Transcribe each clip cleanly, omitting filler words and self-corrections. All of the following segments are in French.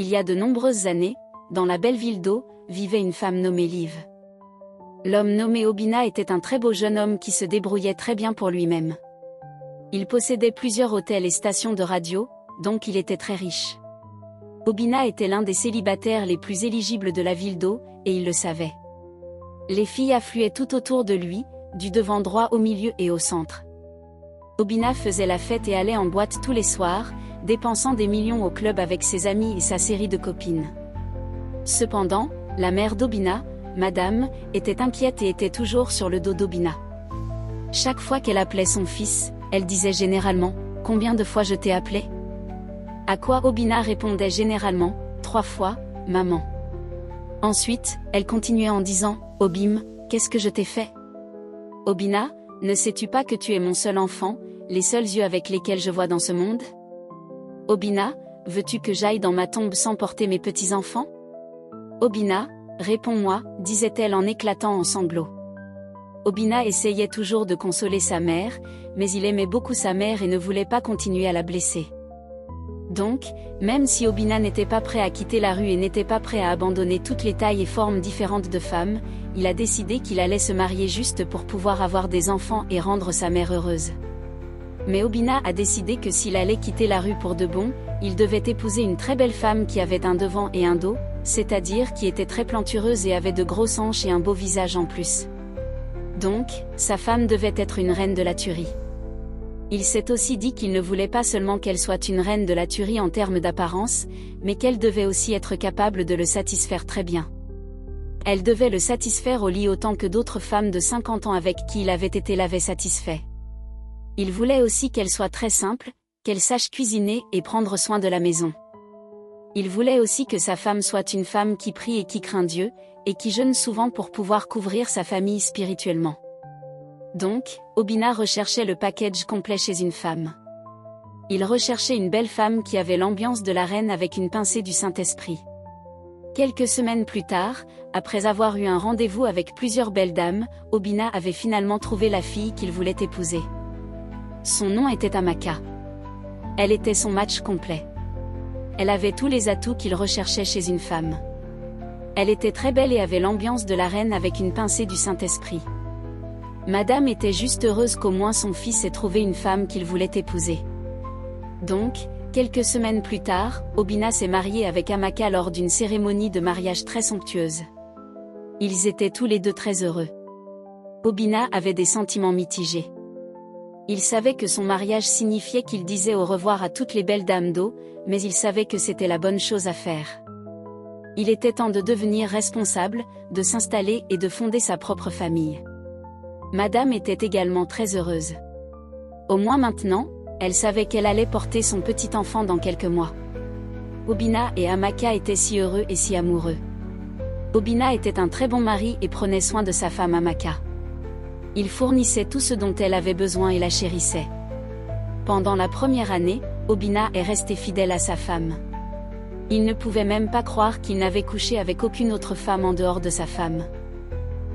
Il y a de nombreuses années, dans la belle ville d'O, vivait une femme nommée Liv. L'homme nommé Obina était un très beau jeune homme qui se débrouillait très bien pour lui-même. Il possédait plusieurs hôtels et stations de radio, donc il était très riche. Obina était l'un des célibataires les plus éligibles de la ville d'O, et il le savait. Les filles affluaient tout autour de lui, du devant droit au milieu et au centre. Obina faisait la fête et allait en boîte tous les soirs, dépensant des millions au club avec ses amis et sa série de copines. Cependant, la mère d'Obina, Madame, était inquiète et était toujours sur le dos d'Obina. Chaque fois qu'elle appelait son fils, elle disait généralement « Combien de fois je t'ai appelé ?» À quoi Obina répondait généralement « 3 fois, maman ». Ensuite, elle continuait en disant « Obim, qu'est-ce que je t'ai fait ?» Obina, ne sais-tu pas que tu es mon seul enfant, les seuls yeux avec lesquels je vois dans ce monde? Obina, veux-tu que j'aille dans ma tombe sans porter mes petits-enfants? Obina, réponds-moi, disait-elle en éclatant en sanglots. Obina essayait toujours de consoler sa mère, mais il aimait beaucoup sa mère et ne voulait pas continuer à la blesser. Donc, même si Obina n'était pas prêt à quitter la rue et n'était pas prêt à abandonner toutes les tailles et formes différentes de femmes, il a décidé qu'il allait se marier juste pour pouvoir avoir des enfants et rendre sa mère heureuse. Mais Obina a décidé que s'il allait quitter la rue pour de bon, il devait épouser une très belle femme qui avait un devant et un dos, c'est-à-dire qui était très plantureuse et avait de grosses hanches et un beau visage en plus. Donc, sa femme devait être une reine de la tuerie. Il s'est aussi dit qu'il ne voulait pas seulement qu'elle soit une reine de la tuerie en termes d'apparence, mais qu'elle devait aussi être capable de le satisfaire très bien. Elle devait le satisfaire au lit autant que d'autres femmes de 50 ans avec qui il avait été l'avaient satisfait. Il voulait aussi qu'elle soit très simple, qu'elle sache cuisiner et prendre soin de la maison. Il voulait aussi que sa femme soit une femme qui prie et qui craint Dieu, et qui jeûne souvent pour pouvoir couvrir sa famille spirituellement. Donc, Obina recherchait le package complet chez une femme. Il recherchait une belle femme qui avait l'ambiance de la reine avec une pincée du Saint-Esprit. Quelques semaines plus tard, après avoir eu un rendez-vous avec plusieurs belles dames, Obina avait finalement trouvé la fille qu'il voulait épouser. Son nom était Amaka. Elle était son match complet. Elle avait tous les atouts qu'il recherchait chez une femme. Elle était très belle et avait l'ambiance de la reine avec une pincée du Saint-Esprit. Madame était juste heureuse qu'au moins son fils ait trouvé une femme qu'il voulait épouser. Donc, quelques semaines plus tard, Obina s'est marié avec Amaka lors d'une cérémonie de mariage très somptueuse. Ils étaient tous les deux très heureux. Obina avait des sentiments mitigés. Il savait que son mariage signifiait qu'il disait au revoir à toutes les belles dames d'eau, mais il savait que c'était la bonne chose à faire. Il était temps de devenir responsable, de s'installer et de fonder sa propre famille. Madame était également très heureuse. Au moins maintenant, elle savait qu'elle allait porter son petit enfant dans quelques mois. Obina et Amaka étaient si heureux et si amoureux. Obina était un très bon mari et prenait soin de sa femme Amaka. Il fournissait tout ce dont elle avait besoin et la chérissait. Pendant la première année, Obina est resté fidèle à sa femme. Il ne pouvait même pas croire qu'il n'avait couché avec aucune autre femme en dehors de sa femme.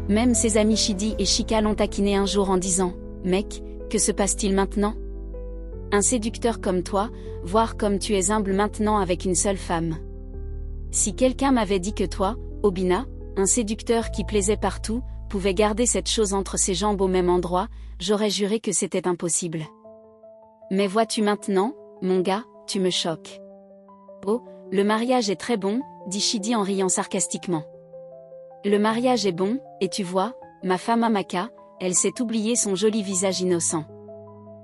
Même ses amis Shidi et Shika l'ont taquiné un jour en disant « Mec, que se passe-t-il maintenant? Un séducteur comme toi, voir comme tu es humble maintenant avec une seule femme. Si quelqu'un m'avait dit que toi, Obina, un séducteur qui plaisait partout, pouvait garder cette chose entre ses jambes au même endroit, j'aurais juré que c'était impossible. Mais vois-tu maintenant, mon gars, tu me choques. » Oh, le mariage est très bon, dit Shidi en riant sarcastiquement. Le mariage est bon, et tu vois, ma femme Amaka, elle s'est oubliée son joli visage innocent.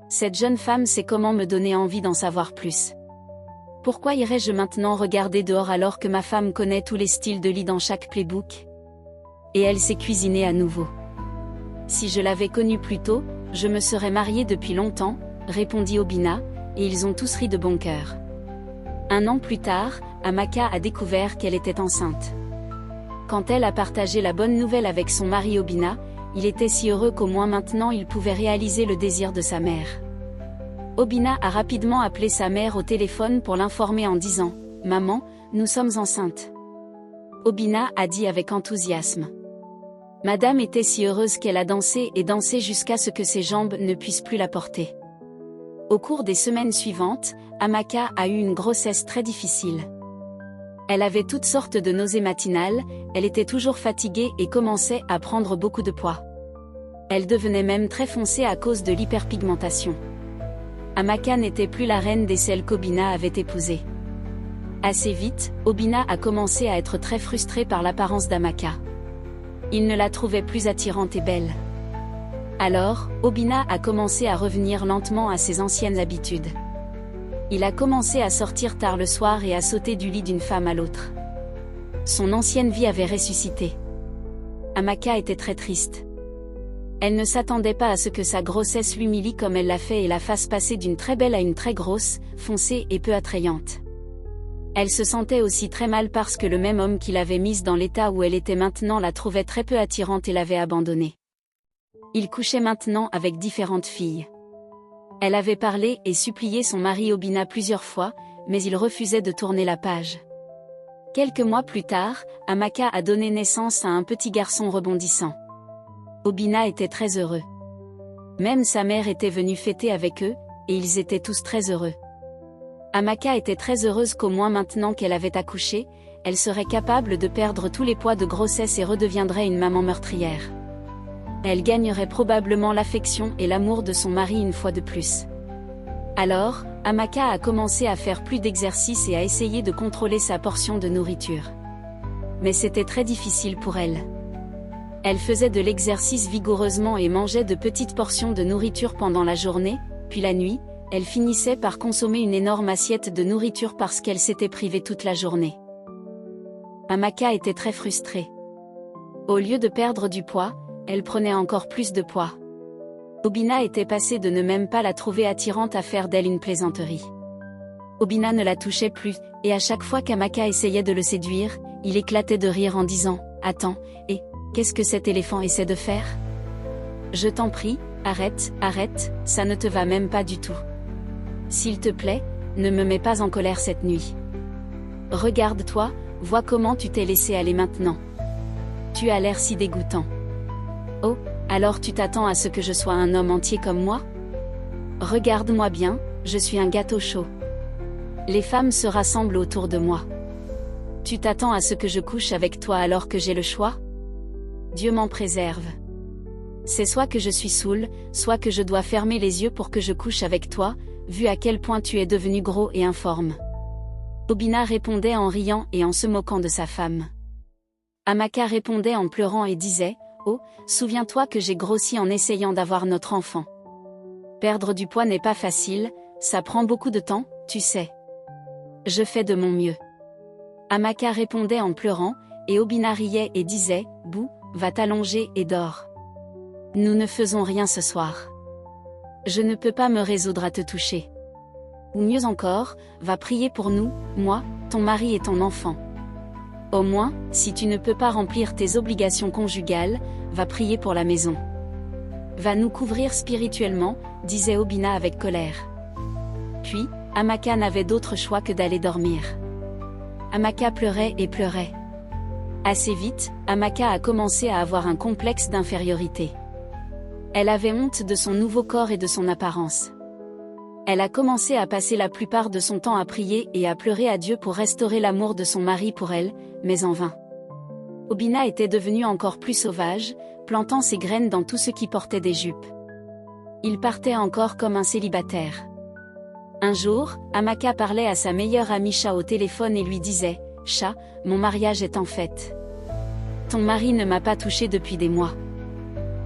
Cette jeune femme sait comment me donner envie d'en savoir plus. Pourquoi irais-je maintenant regarder dehors alors que ma femme connaît tous les styles de lit dans chaque playbook? Et elle sait cuisiner à nouveau. Si je l'avais connue plus tôt, je me serais mariée depuis longtemps, répondit Obina, et ils ont tous ri de bon cœur. 1 an plus tard, Amaka a découvert qu'elle était enceinte. Quand elle a partagé la bonne nouvelle avec son mari Obina, il était si heureux qu'au moins maintenant il pouvait réaliser le désir de sa mère. Obina a rapidement appelé sa mère au téléphone pour l'informer en disant « Maman, nous sommes enceintes ». Obina a dit avec enthousiasme. Madame était si heureuse qu'elle a dansé et dansé jusqu'à ce que ses jambes ne puissent plus la porter. Au cours des semaines suivantes, Amaka a eu une grossesse très difficile. Elle avait toutes sortes de nausées matinales, elle était toujours fatiguée et commençait à prendre beaucoup de poids. Elle devenait même très foncée à cause de l'hyperpigmentation. Amaka n'était plus la reine des celles qu'Obina avait épousées. Assez vite, Obina a commencé à être très frustré par l'apparence d'Amaka. Il ne la trouvait plus attirante et belle. Alors, Obina a commencé à revenir lentement à ses anciennes habitudes. Il a commencé à sortir tard le soir et à sauter du lit d'une femme à l'autre. Son ancienne vie avait ressuscité. Amaka était très triste. Elle ne s'attendait pas à ce que sa grossesse l'humilie comme elle l'a fait et la fasse passer d'une très belle à une très grosse, foncée et peu attrayante. Elle se sentait aussi très mal parce que le même homme qui l'avait mise dans l'état où elle était maintenant la trouvait très peu attirante et l'avait abandonnée. Il couchait maintenant avec différentes filles. Elle avait parlé et supplié son mari Obina plusieurs fois, mais il refusait de tourner la page. Quelques mois plus tard, Amaka a donné naissance à un petit garçon rebondissant. Obina était très heureux. Même sa mère était venue fêter avec eux, et ils étaient tous très heureux. Amaka était très heureuse qu'au moins maintenant qu'elle avait accouché, elle serait capable de perdre tous les poids de grossesse et redeviendrait une maman meurtrière. Elle gagnerait probablement l'affection et l'amour de son mari une fois de plus. Alors, Amaka a commencé à faire plus d'exercice et à essayer de contrôler sa portion de nourriture. Mais c'était très difficile pour elle. Elle faisait de l'exercice vigoureusement et mangeait de petites portions de nourriture pendant la journée, puis la nuit, elle finissait par consommer une énorme assiette de nourriture parce qu'elle s'était privée toute la journée. Amaka était très frustrée. Au lieu de perdre du poids, elle prenait encore plus de poids. Obina était passée de ne même pas la trouver attirante à faire d'elle une plaisanterie. Obina ne la touchait plus, et à chaque fois qu'Amaka essayait de le séduire, il éclatait de rire en disant « Attends, et qu'est-ce que cet éléphant essaie de faire ? Je t'en prie, arrête, arrête, ça ne te va même pas du tout. S'il te plaît, ne me mets pas en colère cette nuit. Regarde-toi, vois comment tu t'es laissé aller maintenant. Tu as l'air si dégoûtant. Oh, alors tu t'attends à ce que je sois un homme entier comme moi ? Regarde-moi bien, je suis un gâteau chaud. Les femmes se rassemblent autour de moi. Tu t'attends à ce que je couche avec toi alors que j'ai le choix ? Dieu m'en préserve. C'est soit que je suis saoule, soit que je dois fermer les yeux pour que je couche avec toi, vu à quel point tu es devenu gros et informe. Obina répondait en riant et en se moquant de sa femme. Amaka répondait en pleurant et disait « Oh, souviens-toi que j'ai grossi en essayant d'avoir notre enfant. Perdre du poids n'est pas facile, ça prend beaucoup de temps, tu sais. Je fais de mon mieux. » Amaka répondait en pleurant, et Obina riait et disait « Bouh, va t'allonger et dors. Nous ne faisons rien ce soir. Je ne peux pas me résoudre à te toucher. Ou mieux encore, va prier pour nous, moi, ton mari et ton enfant. Au moins, si tu ne peux pas remplir tes obligations conjugales, va prier pour la maison. Va nous couvrir spirituellement, disait Obina avec colère. Puis, Amaka n'avait d'autre choix que d'aller dormir. Amaka pleurait et pleurait. Assez vite, Amaka a commencé à avoir un complexe d'infériorité. Elle avait honte de son nouveau corps et de son apparence. Elle a commencé à passer la plupart de son temps à prier et à pleurer à Dieu pour restaurer l'amour de son mari pour elle, mais en vain. Obina était devenue encore plus sauvage, plantant ses graines dans tout ce qui portait des jupes. Il partait encore comme un célibataire. Un jour, Amaka parlait à sa meilleure amie Cha au téléphone et lui disait « Cha, mon mariage est en fête. Ton mari ne m'a pas touchée depuis des mois.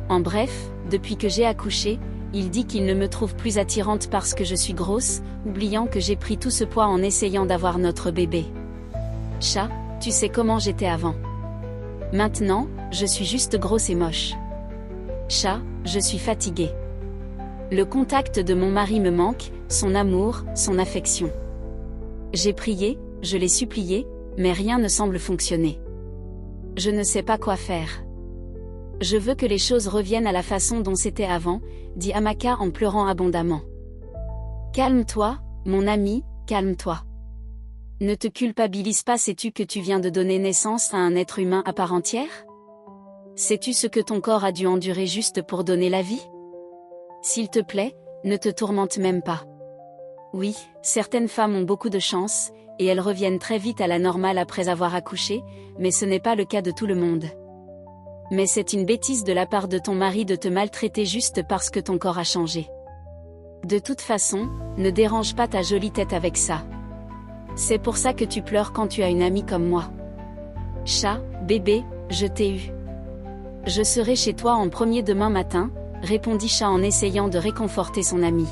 En bref, depuis que j'ai accouché, il dit qu'il ne me trouve plus attirante parce que je suis grosse, oubliant que j'ai pris tout ce poids en essayant d'avoir notre bébé. Cha, tu sais comment j'étais avant. Maintenant, je suis juste grosse et moche. Cha, je suis fatiguée. Le contact de mon mari me manque, son amour, son affection. J'ai prié, je l'ai supplié, mais rien ne semble fonctionner. Je ne sais pas quoi faire. Je veux que les choses reviennent à la façon dont c'était avant, dit Amaka en pleurant abondamment. Calme-toi, mon ami, calme-toi. Ne te culpabilise pas, sais-tu que tu viens de donner naissance à un être humain à part entière ? Sais-tu ce que ton corps a dû endurer juste pour donner la vie ? S'il te plaît, ne te tourmente même pas. Oui, certaines femmes ont beaucoup de chance, et elles reviennent très vite à la normale après avoir accouché, mais ce n'est pas le cas de tout le monde. Mais c'est une bêtise de la part de ton mari de te maltraiter juste parce que ton corps a changé. De toute façon, ne dérange pas ta jolie tête avec ça. C'est pour ça que tu pleures quand tu as une amie comme moi. Chat, bébé, je t'ai eu. Je serai chez toi en premier demain matin, répondit Chat en essayant de réconforter son ami.